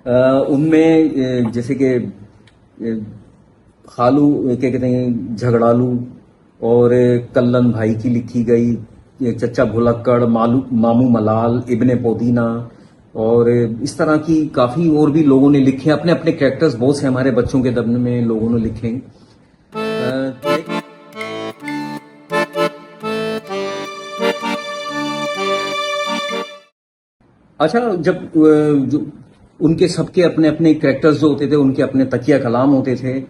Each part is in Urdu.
ان میں جیسے کہ خالو کیا کہتے ہیں جھگڑالو، اور کلن بھائی کی لکھی گئی، چچا بھلکڑ، مامو ملال، ابن پودینہ، اور اس طرح کی کافی اور بھی لوگوں نے لکھے اپنے اپنے کریکٹرز، بہت سے ہمارے بچوں کے دبن میں لوگوں نے لکھے. اچھا، جب جو ان کے سب کے اپنے اپنے کریکٹرز جو ہوتے تھے، ان کے اپنے تکیہ کلام ہوتے تھے،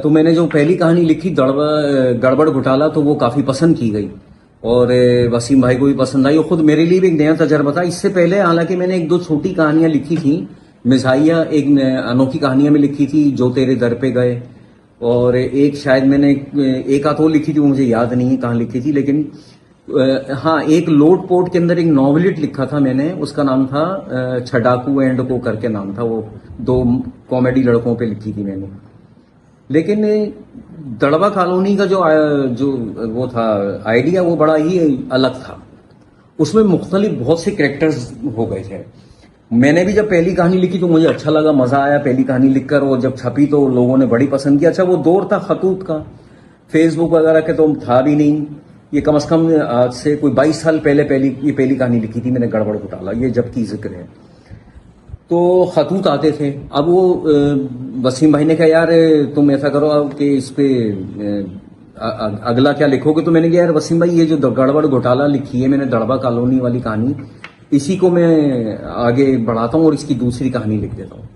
تو میں نے جو پہلی کہانی لکھی گڑبڑ گھوٹالہ، تو وہ کافی پسند کی گئی اور وسیم بھائی کو بھی پسند آئی، اور خود میرے لیے بھی ایک نیا تجربہ تھا. اس سے پہلے حالانکہ میں نے ایک دو چھوٹی کہانیاں لکھی تھیں، مزاحیہ ایک انوکھی کہانیاں میں لکھی تھی، جو تیرے در پہ گئے، اور ایک شاید میں نے ایک آدھ اور لکھی تھی، وہ مجھے یاد نہیں ہے کہاں لکھی تھی. لیکن ہاں، ایک لوٹ پوٹ کے اندر ایک ناولٹ لکھا تھا میں نے، اس کا نام تھا چھڈاکو اینڈ کو کر کے نام تھا، وہ دو کامیڈی لڑکوں پہ لکھی تھی میں نے. لیکن دڑوا کالونی کا جو وہ تھا آئیڈیا، وہ بڑا ہی الگ تھا. اس میں مختلف بہت سے کریکٹرز ہو گئے تھے. میں نے بھی جب پہلی کہانی لکھی تو مجھے اچھا لگا، مزہ آیا پہلی کہانی لکھ کر، اور جب چھپی تو لوگوں نے بڑی پسند کیا. اچھا، وہ دور تھا خطوط کا، فیس بک وغیرہ کے تو تھا بھی نہیں. یہ کم از کم آج سے کوئی 22 سال پہلے یہ پہلی کہانی لکھی تھی میں نے، گڑبڑ گھوٹالہ، یہ جب کی ذکر ہے. تو خطوط آتے تھے. اب وہ وسیم بھائی نے کہا یار تم ایسا کرو کہ اس پہ اگلا کیا لکھو گے. تو میں نے کہا یار وسیم بھائی، یہ جو گڑبڑ گھوٹالہ لکھی ہے میں نے دڑوا کالونی والی کہانی، اسی کو میں آگے بڑھاتا ہوں اور اس کی دوسری کہانی لکھ دیتا ہوں.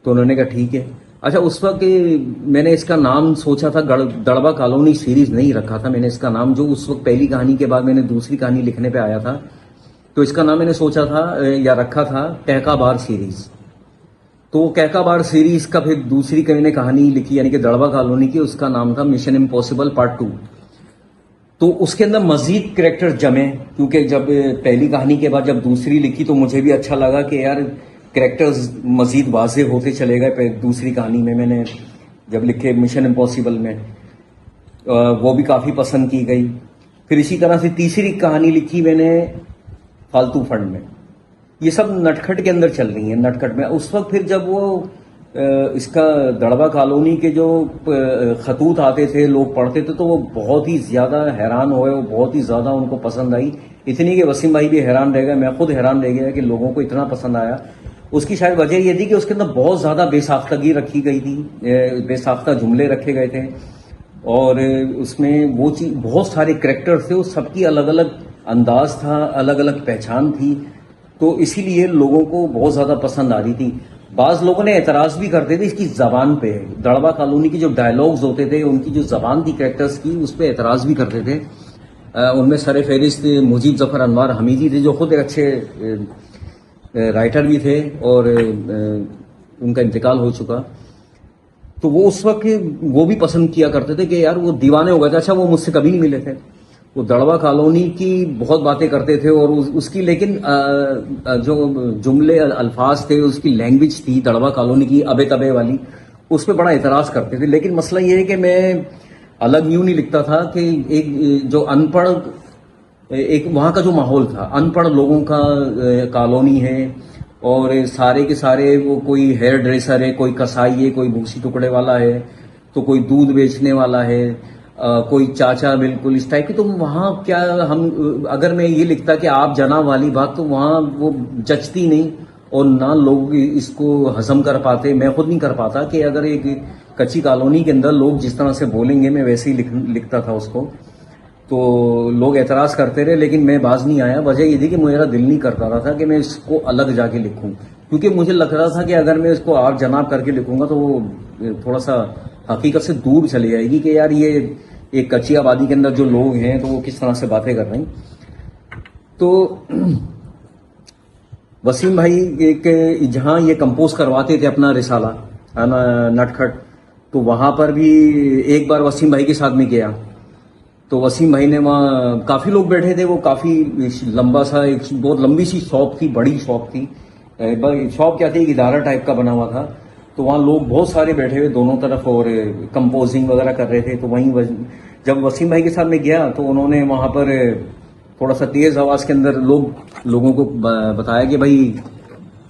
تو انہوں نے کہا ٹھیک ہے. اچھا، اس وقت میں نے اس کا نام سوچا تھا، دڑوا کالونی سیریز نہیں رکھا تھا میں نے اس کا نام. جو اس وقت پہلی کہانی کے بعد میں نے دوسری کہانی لکھنے پہ آیا تھا، تو اس کا نام میں نے سوچا تھا یا رکھا تھا کہکا بار سیریز. تو کہکا بار سیریز کا پھر دوسری میں نے کہانی لکھی، یعنی کہ دڑوا کالونی کی، اس کا نام تھا مشن امپاسبل پارٹ 2. تو اس کے اندر مزید کریکٹر جمے، کیونکہ جب پہلی کہانی کے بعد جب دوسری لکھی تو مجھے بھی اچھا لگا کہ یار کریکٹرز مزید واضح ہوتے چلے گئے. دوسری کہانی میں نے جب لکھے مشن امپاسبل میں، وہ بھی کافی پسند کی گئی. پھر اسی طرح سے تیسری کہانی لکھی میں نے فالتو فنڈ میں. یہ سب نٹکھٹ کے اندر چل رہی ہیں. نٹکھٹ میں اس وقت پھر جب وہ اس کا دڑوا کالونی کے جو خطوط آتے تھے، لوگ پڑھتے تھے، تو وہ بہت ہی زیادہ حیران ہوئے، وہ بہت ہی زیادہ ان کو پسند آئی. اتنی کہ وسیم بھائی بھی حیران رہ گئے، میں خود حیران رہ گیا کہ لوگوں کو اتنا پسند آیا. اس کی شاید وجہ یہ تھی کہ اس کے اندر بہت زیادہ بے ساختگی رکھی گئی تھی، بے ساختہ جملے رکھے گئے تھے، اور اس میں وہ چیز بہت سارے کریکٹر تھے، وہ سب کی الگ الگ انداز تھا، الگ الگ پہچان تھی. تو اسی لیے لوگوں کو بہت زیادہ پسند آ رہی تھی. بعض لوگوں نے اعتراض بھی کرتے تھے اس کی زبان پہ. دڑوا کالونی کی جو ڈائلاگز ہوتے تھے، ان کی جو زبان تھی کریکٹرز کی، اس پہ اعتراض بھی کرتے تھے. ان میں سر فہرست مجیب ظفر انوار حمیدی تھے، جو خود ایک اچھے رائٹر بھی تھے، اور ان کا انتقال ہو چکا. تو وہ اس وقت وہ بھی پسند کیا کرتے تھے کہ یار وہ دیوانے ہو گئے تھے. اچھا، وہ مجھ سے کبھی نہیں ملے تھے. وہ دڑوا کالونی کی بہت باتیں کرتے تھے، اور اس کی لیکن جو جملے الفاظ تھے، اس کی لینگویج تھی دڑوا کالونی کی ابے تبے والی، اس پہ بڑا اعتراض کرتے تھے. لیکن مسئلہ یہ ہے کہ میں الگ یوں نہیں لکھتا تھا کہ ایک جو ان پڑھ، ایک وہاں کا جو ماحول تھا، ان پڑھ لوگوں کا کالونی ہے، اور سارے کے سارے وہ کوئی ہیئر ڈریسر ہے، کوئی کسائی ہے، کوئی بھوسی ٹکڑے والا ہے، تو کوئی دودھ بیچنے والا ہے، کوئی چاچا، بالکل اس ٹائپ کی. تو وہاں کیا اگر میں یہ لکھتا کہ آپ جناب والی بات، تو وہاں وہ جچتی نہیں، اور نہ لوگ اس کو ہضم کر پاتے. میں خود نہیں کر پاتا کہ اگر ایک کچی کالونی کے اندر لوگ جس طرح سے بولیں گے، میں ویسے ہی لکھتا تھا اس کو. تو لوگ اعتراض کرتے رہے، لیکن میں باز نہیں آیا. وجہ یہ تھی کہ میرا دل نہیں کرتا رہا تھا کہ میں اس کو الگ جا کے لکھوں، کیونکہ مجھے لگ رہا تھا کہ اگر میں اس کو آپ جناب کر کے لکھوں گا تو وہ تھوڑا سا حقیقت سے دور چلی جائے گی، کہ یار یہ ایک کچی آبادی کے اندر جو لوگ ہیں تو وہ کس طرح سے باتیں کر رہے ہیں. تو وسیم بھائی ایک جہاں یہ کمپوز کرواتے تھے اپنا رسالہ نٹکھٹ، تو وہاں پر بھی ایک بار وسیم بھائی کے ساتھ میں گیا. تو وسیم بھائی نے وہاں کافی لوگ بیٹھے تھے. وہ کافی لمبا سا، ایک بہت لمبی سی شاپ تھی، بڑی شاپ تھی. شاپ کیا تھی، ایک ادارہ ٹائپ کا بنا ہوا تھا. تو وہاں لوگ بہت سارے بیٹھے ہوئے دونوں طرف، اور کمپوزنگ وغیرہ کر رہے تھے. تو وہیں جب وسیم بھائی کے ساتھ میں گیا تو انہوں نے وہاں پر تھوڑا سا تیز آواز کے اندر لوگوں کو بتایا کہ بھائی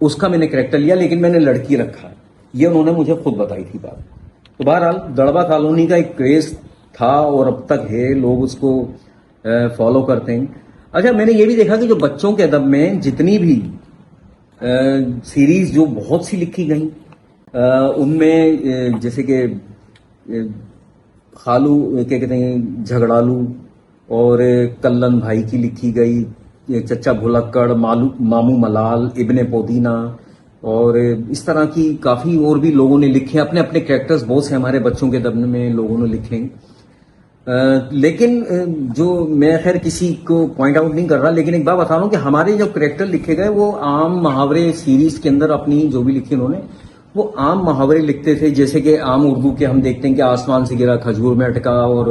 اس کا میں نے کریکٹر لیا، لیکن میں نے لڑکی رکھا، یہ انہوں نے مجھے خود بتائی تھی بات. تو بہرحال دڑبا کالونی کا ایک کریز تھا اور اب تک ہے، لوگ اس کو فالو کرتے ہیں. اچھا، میں نے یہ بھی دیکھا کہ جو بچوں کے ادب میں جتنی بھی سیریز جو بہت سی لکھی گئیں، ان میں جیسے کہ خالو کیا کہتے ہیں جھگڑالو، اور کلن بھائی کی لکھی گئی، چچا بھلکڑ، مامو ملال، ابن پودینہ، اور اس طرح کی کافی اور بھی لوگوں نے لکھے اپنے اپنے کریکٹرز. بہت سے ہمارے بچوں کے دبن میں لوگوں نے لکھے. لیکن جو میں خیر کسی کو پوائنٹ آؤٹ نہیں کر رہا، لیکن ایک بات بتا رہا ہوں کہ ہمارے جو کریکٹر لکھے گئے وہ عام محاورے سیریز کے اندر اپنی جو بھی لکھی انہوں نے وہ عام محاورے لکھتے تھے. جیسے کہ عام اردو کے ہم دیکھتے ہیں کہ آسمان سے گرا کھجور میں اٹکا، اور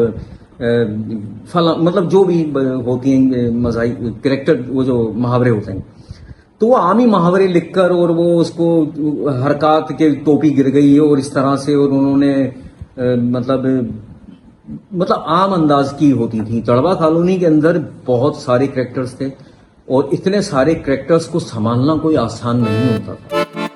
فلاں مطلب جو بھی ہوتی ہیں کریکٹر، وہ جو محاورے ہوتے ہیں، تو وہ عامی محاورے لکھ کر اور وہ اس کو حرکات کے ٹوپی گر گئی اور اس طرح سے، اور انہوں نے مطلب عام انداز کی ہوتی تھی. دڑبا کالونی کے اندر بہت سارے کریکٹرز تھے، اور اتنے سارے کریکٹرز کو سنبھالنا کوئی آسان نہیں ہوتا تھا.